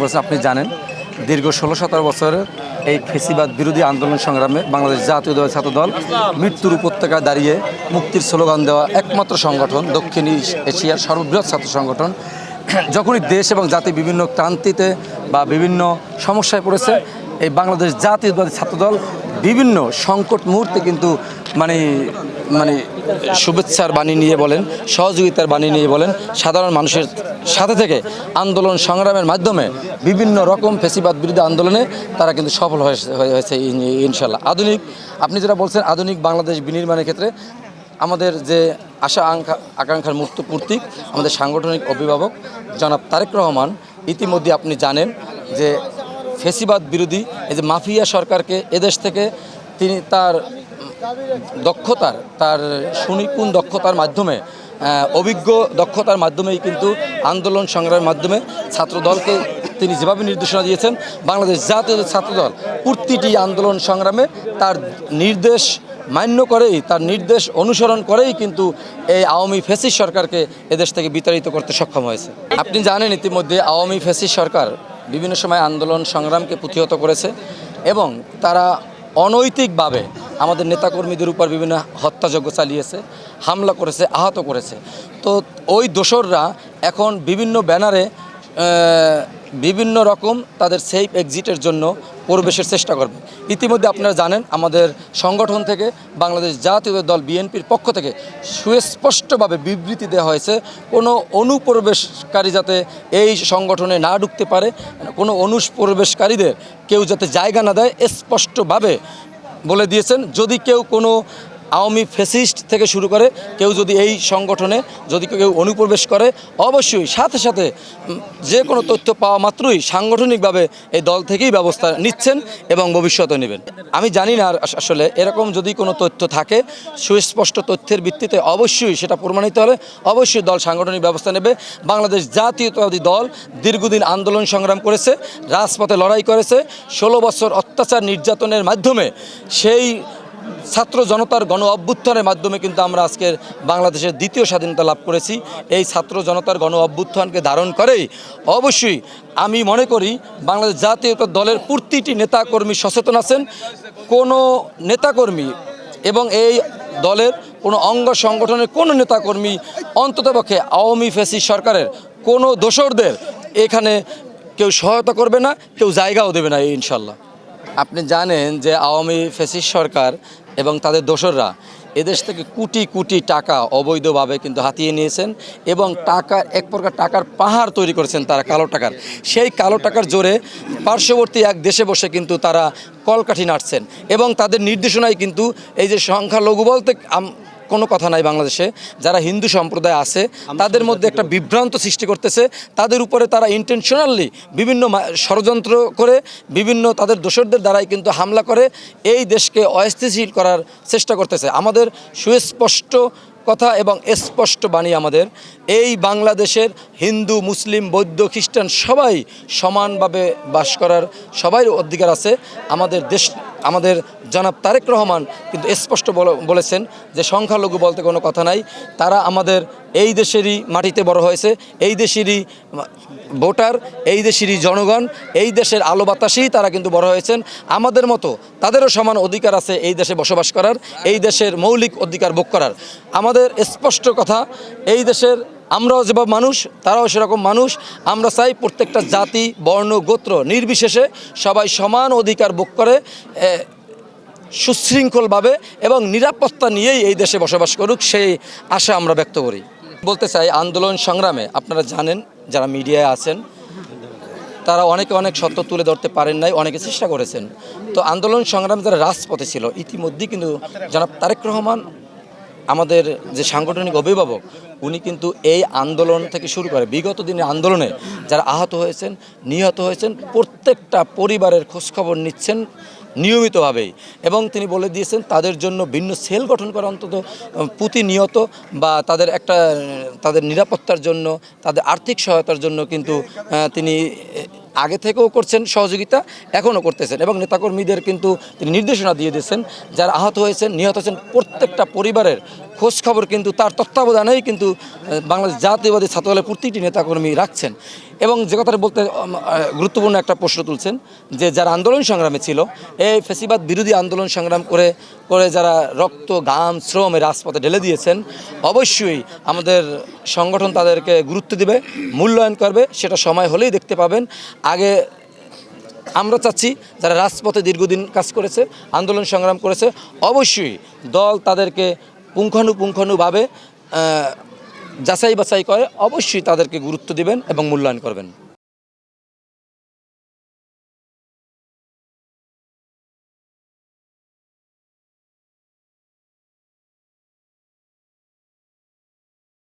করেছেন আপনি জানেন। দীর্ঘ ১৬-১৭ বছরের এই ফেসিবাদ বিরোধী আন্দোলন সংগ্রামে বাংলাদেশ জাতীয়তাবাদী ছাত্রদল মৃত্যুর উপত্যকায় দাঁড়িয়ে মুক্তির স্লোগান দেওয়া একমাত্র সংগঠন, দক্ষিণ এশিয়ার সর্ববৃহৎ ছাত্র সংগঠন। যখনই দেশ এবং জাতি বিভিন্ন ক্রান্তিতে বা বিভিন্ন সমস্যায় পড়েছে, এই বাংলাদেশ জাতীয়তাবাদী ছাত্রদল বিভিন্ন সংকট মুহূর্তে কিন্তু মানে মানে শুভেচ্ছার বাণী নিয়ে বলেন, সহযোগিতার বাণী নিয়ে বলেন, সাধারণ মানুষের সাথে থেকে আন্দোলন সংগ্রামের মাধ্যমে বিভিন্ন রকম ফেসিবাদ বিরোধী আন্দোলনে তারা কিন্তু সফল হয়েছে ইনশাল্লাহ। আপনি যেটা বলছেন আধুনিক বাংলাদেশ বিনির্মাণের ক্ষেত্রে আমাদের যে আশা আকাঙ্ক্ষার মুক্ত প্রতীক আমাদের সাংগঠনিক অভিভাবক জনাব তারেক রহমান, ইতিমধ্যে আপনি জানেন যে ফেসিবাদ বিরোধী এই যে মাফিয়া সরকারকে এদেশ থেকে তিনি তার সুনিপুণ দক্ষতার মাধ্যমে, অভিজ্ঞ দক্ষতার মাধ্যমেই কিন্তু আন্দোলন সংগ্রামের মাধ্যমে ছাত্রদলকে তিনি যেভাবে নির্দেশনা দিয়েছেন, বাংলাদেশ জাতীয় ছাত্রদল প্রতিটি আন্দোলন সংগ্রামে তার নির্দেশ মান্য করেই, তার নির্দেশ অনুসরণ করেই কিন্তু এই আওয়ামী ফ্যাসিস্ট সরকারকে এদেশ থেকে বিতাড়িত করতে সক্ষম হয়েছে। আপনি জানেন ইতিমধ্যে আওয়ামী ফ্যাসিস্ট সরকার বিভিন্ন সময় আন্দোলন সংগ্রামকে প্রতিহত করেছে এবং তারা অনৈতিকভাবে আমাদের নেতাকর্মীদের উপর বিভিন্ন হত্যাযজ্ঞ চালিয়েছে, হামলা করেছে, আহত করেছে। তো ওই দোসররা এখন বিভিন্ন ব্যানারে বিভিন্ন রকম তাদের সেফ এক্সিটের জন্য প্রবেশের চেষ্টা করবে। ইতিমধ্যে আপনারা জানেন আমাদের সংগঠন থেকে বাংলাদেশ জাতীয় দল বিএনপির পক্ষ থেকে সুস্পষ্টভাবে বিবৃতি দেওয়া হয়েছে, কোনো অনুপ্রবেশকারী যাতে এই সংগঠনে না ঢুকতে পারে, কোনো অনুপ্রবেশকারীদের কেউ যাতে জায়গা না দেয়, স্পষ্টভাবে বলে দিয়েছেন। যদি কেউ কোনো আওয়ামী ফ্যাসিস্ট থেকে শুরু করে কেউ যদি এই সংগঠনে যদি কেউ অনুপ্রবেশ করে, অবশ্যই সাথে সাথে যে কোনো তথ্য পাওয়া মাত্রই সাংগঠনিকভাবে এই দল থেকেই ব্যবস্থা নিচ্ছেন এবং ভবিষ্যতে নেবেন। আমি জানি না আসলে এরকম যদি কোনো তথ্য থাকে, সুস্পষ্ট তথ্যের ভিত্তিতে অবশ্যই সেটা প্রমাণিত হলে অবশ্যই দল সাংগঠনিক ব্যবস্থা নেবে। বাংলাদেশ জাতীয়তাবাদী দল দীর্ঘদিন আন্দোলন সংগ্রাম করেছে, রাজপথে লড়াই করেছে, 16 বছর অত্যাচার নির্যাতনের মাধ্যমে সেই ছাত্র জনতার গণ অভ্যুত্থানের মাধ্যমে কিন্তু আমরা আজকের বাংলাদেশের দ্বিতীয় স্বাধীনতা লাভ করেছি। এই ছাত্র জনতার গণ অভ্যুত্থানকে ধারণ করেই অবশ্যই আমি মনে করি বাংলাদেশ জাতীয়তা দলের প্রতিটি নেতাকর্মী সচেতন আছেন। কোনো নেতাকর্মী এবং এই দলের কোনো অঙ্গ সংগঠনের কোনো নেতাকর্মী অন্ততপক্ষে আওয়ামী ফ্যাসিস্ট সরকারের কোনো দোসরদের এখানে কেউ সহায়তা করবে না, কেউ জায়গাও দেবে না ইনশাল্লাহ। আপনি জানেন যে আওয়ামী ফ্যাসিস্ট সরকার এবং তাদের দোসররা এদেশ থেকে কোটি কোটি টাকা অবৈধভাবে কিন্তু হাতিয়ে নিয়েছেন এবং টাকার এক প্রকার টাকার পাহাড় তৈরি করেছেন তারা, কালো টাকার। সেই কালো টাকার জোরে পার্শ্ববর্তী এক দেশে বসে কিন্তু তারা কলকাঠি নাড়ছেন এবং তাদের নির্দেশনায় কিন্তু এই যে সংখ্যালঘু বলতে কোনো কথা নাই, বাংলাদেশে যারা হিন্দু সম্প্রদায় আছে তাদের মধ্যে একটা বিভ্রান্ত সৃষ্টি করতেছে, তাদের উপরে তারা ইন্টেনশনালি বিভিন্ন ষড়যন্ত্র করে বিভিন্ন তাদের দোসরদের দ্বারাই কিন্তু হামলা করে এই দেশকে অস্থিতিশীল করার চেষ্টা করতেছে। আমাদের সুস্পষ্ট কথা এবং স্পষ্ট বাণী আমাদের, এই বাংলাদেশের হিন্দু, মুসলিম, বৌদ্ধ, খ্রিস্টান সবাই সমানভাবে বাস করার সবাই অধিকার আছে। আমাদের দেশ, আমাদের জনাব তারেক রহমান কিন্তু স্পষ্ট বলেছেন যে সংখ্যালঘু বলতে কোনো কথা নাই। তারা আমাদের এই দেশেরই মাটিতে বড় হয়েছে, এই দেশেরই ভোটার, এই দেশেরই জনগণ, এই দেশের আলো বাতাসেই তারা কিন্তু বড় হয়েছেন। আমাদের মতো তাদেরও সমান অধিকার আছে এই দেশে বসবাস করার, এই দেশের মৌলিক অধিকার ভোগ করার। আমাদের স্পষ্ট কথা, এই দেশের আমরাও যেভাবে মানুষ তারাও সেরকম মানুষ। আমরা চাই প্রত্যেকটা জাতি, বর্ণ, গোত্র নির্বিশেষে সবাই সমান অধিকার ভোগ করে সুশৃঙ্খলভাবে এবং নিরাপত্তা নিয়েই এই দেশে বসবাস করুক, সেই আশা আমরা ব্যক্ত করি। বলতে চাই আন্দোলন সংগ্রামে আপনারা জানেন, যারা মিডিয়ায় আছেন তারা অনেকে অনেক সত্য তুলে ধরতে পারেন নাই, অনেকে চেষ্টা করেছেন। তো আন্দোলন সংগ্রামে যারা রাজপথে ছিল ইতিমধ্যেই কিন্তু জনাব তারেক রহমান আমাদের যে সাংগঠনিক অভিভাবক, উনি কিন্তু এই আন্দোলন থেকে শুরু করে বিগত দিনের আন্দোলনে যারা আহত হয়েছেন, নিহত হয়েছেন, প্রত্যেকটা পরিবারের খোঁজখবর নিচ্ছেন নিয়মিতভাবেই এবং তিনি বলে দিয়েছেন তাদের জন্য ভিন্ন সেল গঠন করা, অন্তত প্রতিনিয়ত বা তাদের নিরাপত্তার জন্য, তাদের আর্থিক সহায়তার জন্য কিন্তু তিনি আগে থেকেও করছেন সহযোগিতা, এখনও করতেছেন এবং নেতাকর্মীদের কিন্তু তিনি নির্দেশনা দিয়ে দিয়েছেন যারা আহত হয়েছেন নিহত হয়েছেন প্রত্যেকটা পরিবারের খোঁজ খবর কিন্তু তার তত্ত্বাবধানেই কিন্তু বাংলাদেশ জাতীয়বাদী ছাত্রদলের প্রতিটি নেতাকর্মী রাখছেন। এবং যে কথাটা বলতে গুরুত্বপূর্ণ একটা প্রশ্ন তুলছেন যে যারা আন্দোলন সংগ্রামে ছিল, এই ফ্যাসিবাদ বিরোধী আন্দোলন সংগ্রাম করে করে যারা রক্ত ঘাম শ্রমে রাজপথে ঢেলে দিয়েছেন, অবশ্যই আমাদের সংগঠন তাদেরকে গুরুত্ব দেবে, মূল্যায়ন করবে, সেটা সময় হলেই দেখতে পাবেন। আগে আমরা চাচ্ছি যারা রাজপথে দীর্ঘদিন কাজ করেছে, আন্দোলন সংগ্রাম করেছে, অবশ্যই দল তাদেরকে পুঙ্খানুপুঙ্খানুভাবে যাচাই বাছাই করে অবশ্যই তাদেরকে গুরুত্ব দিবেন এবং মূল্যায়ন করবেন।